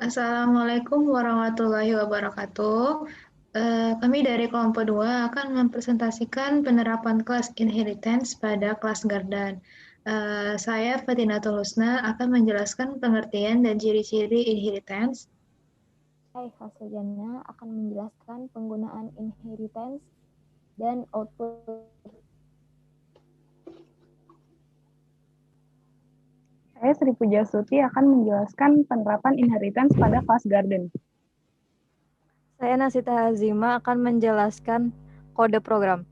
Assalamualaikum warahmatullahi wabarakatuh. Kami dari kelompok 2 akan mempresentasikan penerapan kelas inheritance pada kelas Gardan. Saya Fatinatul Husna akan menjelaskan pengertian dan ciri-ciri inheritance. Saya Hasujana akan menjelaskan penggunaan inheritance dan output. Saya Sri Pujasuti akan menjelaskan penerapan inheritance pada kelas Garden. Saya Nasita Azima akan menjelaskan kode program.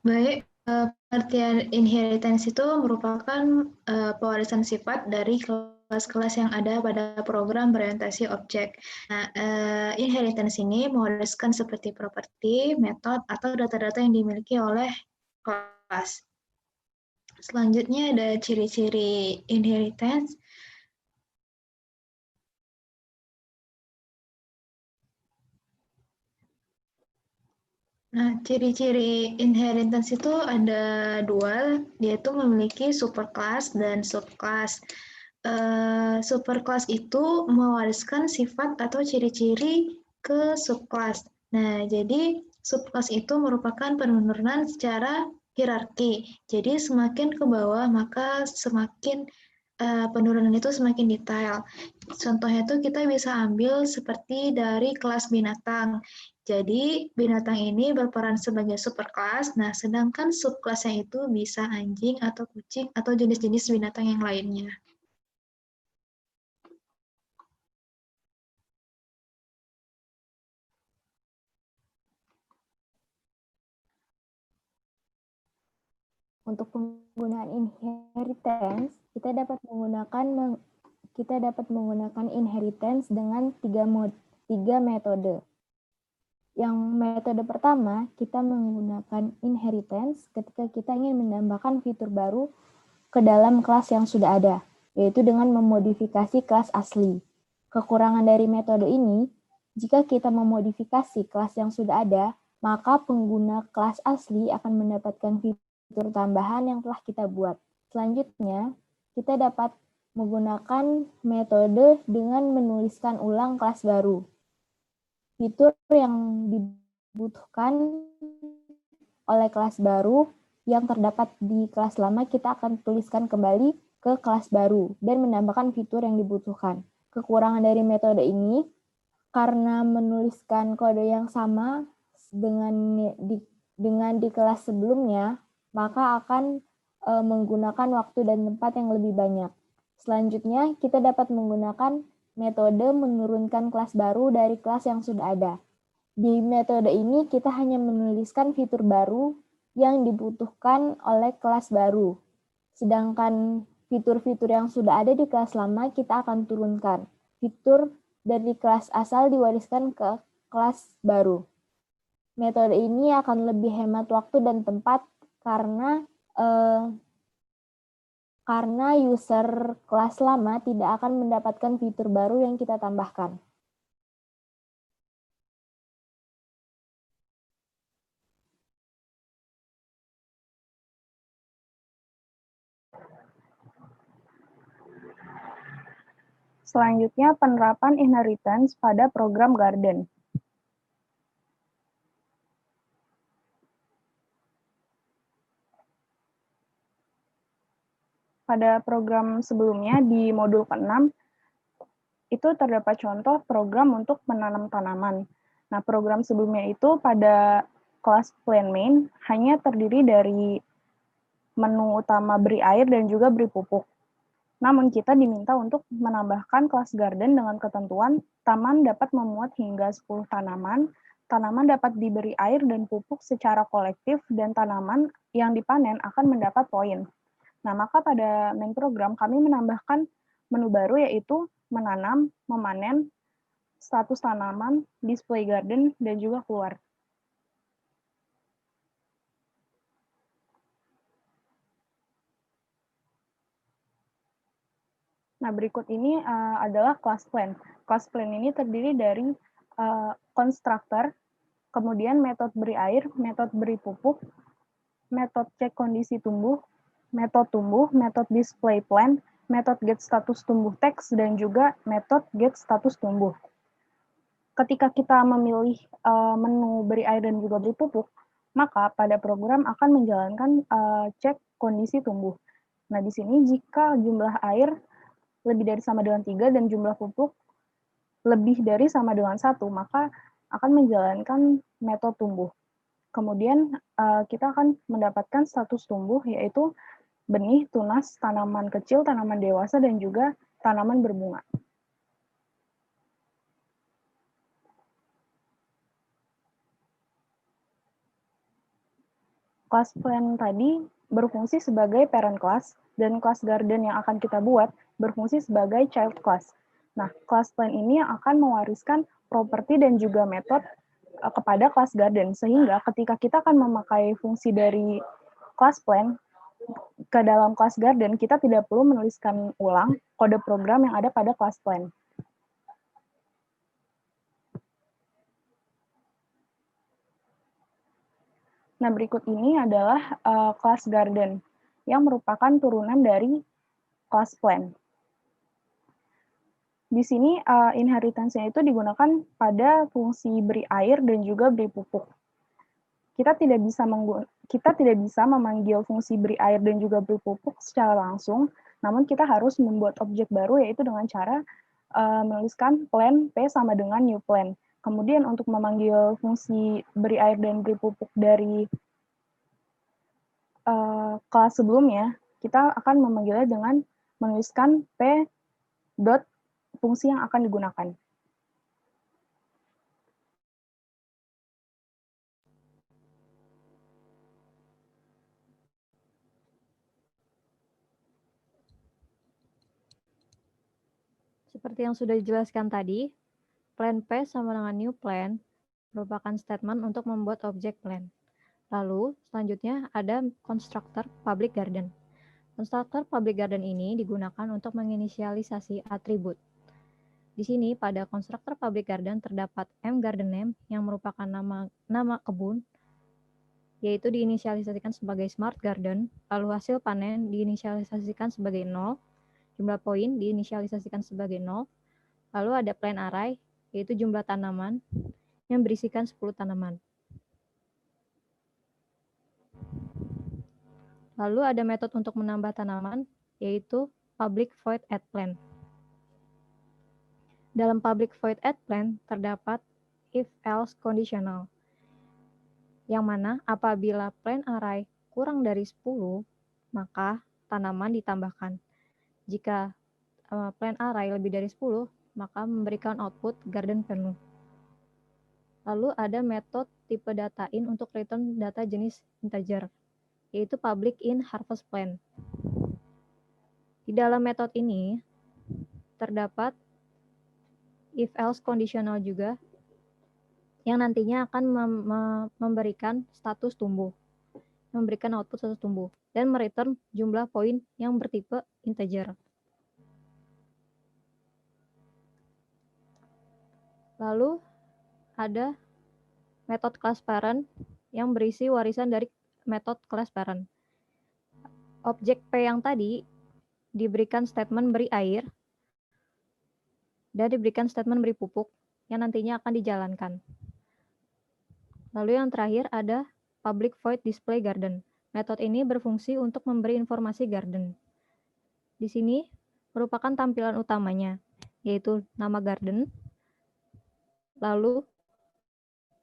Baik, pengertian inheritance itu merupakan pewarisan sifat dari kelas-kelas yang ada pada program berorientasi objek. Nah, inheritance ini mewariskan seperti properti, metode, atau data-data yang dimiliki oleh kelas. Selanjutnya ada ciri-ciri inheritance. Nah, ciri-ciri inheritance itu ada dua, yaitu memiliki superclass dan subclass. Superclass itu mewariskan sifat atau ciri-ciri ke subclass. Nah, jadi subclass itu merupakan penurunan secara hierarki. Jadi semakin ke bawah maka semakin penurunan itu semakin detail. Contohnya itu kita bisa ambil seperti dari kelas binatang. Jadi binatang ini berperan sebagai superkelas, nah sedangkan subkelasnya itu bisa anjing atau kucing atau jenis-jenis binatang yang lainnya. Untuk penggunaan inheritance, kita dapat menggunakan inheritance dengan tiga metode. Yang metode pertama, kita menggunakan inheritance ketika kita ingin menambahkan fitur baru ke dalam kelas yang sudah ada, yaitu dengan memodifikasi kelas asli. Kekurangan dari metode ini, jika kita memodifikasi kelas yang sudah ada, maka pengguna kelas asli akan mendapatkan fitur tambahan yang telah kita buat. Selanjutnya, kita dapat menggunakan metode dengan menuliskan ulang kelas baru. Fitur yang dibutuhkan oleh kelas baru yang terdapat di kelas lama kita akan tuliskan kembali ke kelas baru dan menambahkan fitur yang dibutuhkan. Kekurangan dari metode ini karena menuliskan kode yang sama dengan di kelas sebelumnya, maka akan menggunakan waktu dan tempat yang lebih banyak. Selanjutnya, kita dapat menggunakan metode menurunkan kelas baru dari kelas yang sudah ada. Di metode ini, kita hanya menuliskan fitur baru yang dibutuhkan oleh kelas baru. Sedangkan fitur-fitur yang sudah ada di kelas lama, kita akan turunkan. Fitur dari kelas asal diwariskan ke kelas baru. Metode ini akan lebih hemat waktu dan tempat karena user kelas lama tidak akan mendapatkan fitur baru yang kita tambahkan. Selanjutnya, penerapan inheritance pada program Garden. Pada program sebelumnya, di modul ke-6, itu terdapat contoh program untuk menanam tanaman. Nah, program sebelumnya itu pada kelas plan main hanya terdiri dari menu utama beri air dan juga beri pupuk. Namun kita diminta untuk menambahkan kelas garden dengan ketentuan taman dapat memuat hingga 10 tanaman, tanaman dapat diberi air dan pupuk secara kolektif, dan tanaman yang dipanen akan mendapat poin. Nah, maka pada main program kami menambahkan menu baru yaitu menanam, memanen, status tanaman, display garden, dan juga keluar. Nah, berikut ini adalah class plan. Class plan ini terdiri dari constructor. Kemudian metode beri air, metode beri pupuk, metode cek kondisi tumbuh, metode display plan, metode get status tumbuh teks, dan juga metode get status tumbuh. Ketika kita memilih menu beri air dan juga beri pupuk, maka pada program akan menjalankan cek kondisi tumbuh. Nah, di sini jika jumlah air lebih dari sama dengan 3 dan jumlah pupuk lebih dari sama dengan 1, maka akan menjalankan metode tumbuh. Kemudian kita akan mendapatkan status tumbuh, yaitu benih, tunas, tanaman kecil, tanaman dewasa, dan juga tanaman berbunga. Class plan tadi berfungsi sebagai parent class, dan class garden yang akan kita buat berfungsi sebagai child class. Nah, class plan ini yang akan mewariskan properti dan juga metode kepada class garden, sehingga ketika kita akan memakai fungsi dari class plan ke dalam class garden, kita tidak perlu menuliskan ulang kode program yang ada pada class plan. Nah, berikut ini adalah class garden yang merupakan turunan dari class plan. Di sini inheritance-nya itu digunakan pada fungsi beri air dan juga beri pupuk. Kita tidak bisa memanggil fungsi beri air dan juga beri pupuk secara langsung, namun kita harus membuat objek baru, yaitu dengan cara menuliskan plan P sama dengan new plan. Kemudian untuk memanggil fungsi beri air dan beri pupuk dari kelas sebelumnya, kita akan memanggilnya dengan menuliskan P dot fungsi yang akan digunakan. Seperti yang sudah dijelaskan tadi, plan P sama dengan new plan merupakan statement untuk membuat objek plan. Lalu, selanjutnya ada constructor public garden. Constructor public garden ini digunakan untuk menginisialisasi atribut. Di sini, pada constructor public garden terdapat mGarden name yang merupakan nama kebun, yaitu diinisialisasikan sebagai smart garden, lalu hasil panen diinisialisasikan sebagai 0, jumlah poin diinisialisasikan sebagai 0, lalu ada plan array, yaitu jumlah tanaman yang berisikan 10 tanaman. Lalu ada metode untuk menambah tanaman, yaitu public void add plan. Dalam public void add plan terdapat if-else conditional, yang mana apabila plan array kurang dari 10, maka tanaman ditambahkan. Jika plan array lebih dari 10, maka memberikan output garden penuh. Lalu ada metode tipe data in untuk return data jenis integer, yaitu public in harvest plan. Di dalam metode ini terdapat if-else conditional juga, yang nantinya akan memberikan status tumbuh, memberikan output status tumbuh, dan mereturn jumlah poin yang bertipe integer. Lalu ada metode class parent yang berisi warisan dari metode class parent. Objek P yang tadi diberikan statement beri air dan diberikan statement beri pupuk yang nantinya akan dijalankan. Lalu yang terakhir ada public void display garden. Metode ini berfungsi untuk memberi informasi garden. Di sini merupakan tampilan utamanya, yaitu nama garden, lalu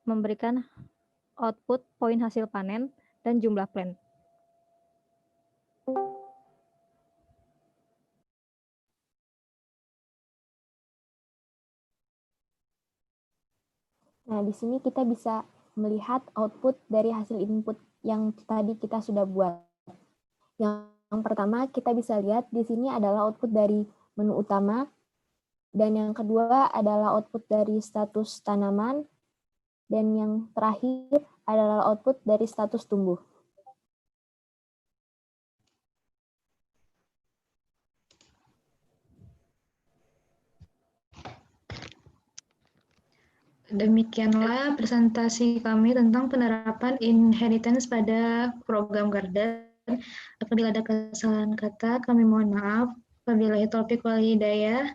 memberikan output poin hasil panen dan jumlah plan. Nah, di sini kita bisa melihat output dari hasil input yang tadi kita sudah buat. Yang pertama, kita bisa lihat di sini adalah output dari menu utama, dan yang kedua adalah output dari status tanaman, dan yang terakhir adalah output dari status tumbuh. Demikianlah presentasi kami tentang penerapan inheritance pada program Garda. Apabila ada kesalahan kata, kami mohon maaf. Wabillahi taufiq wal hidayah.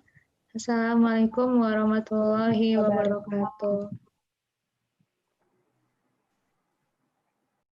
Assalamualaikum warahmatullahi wabarakatuh.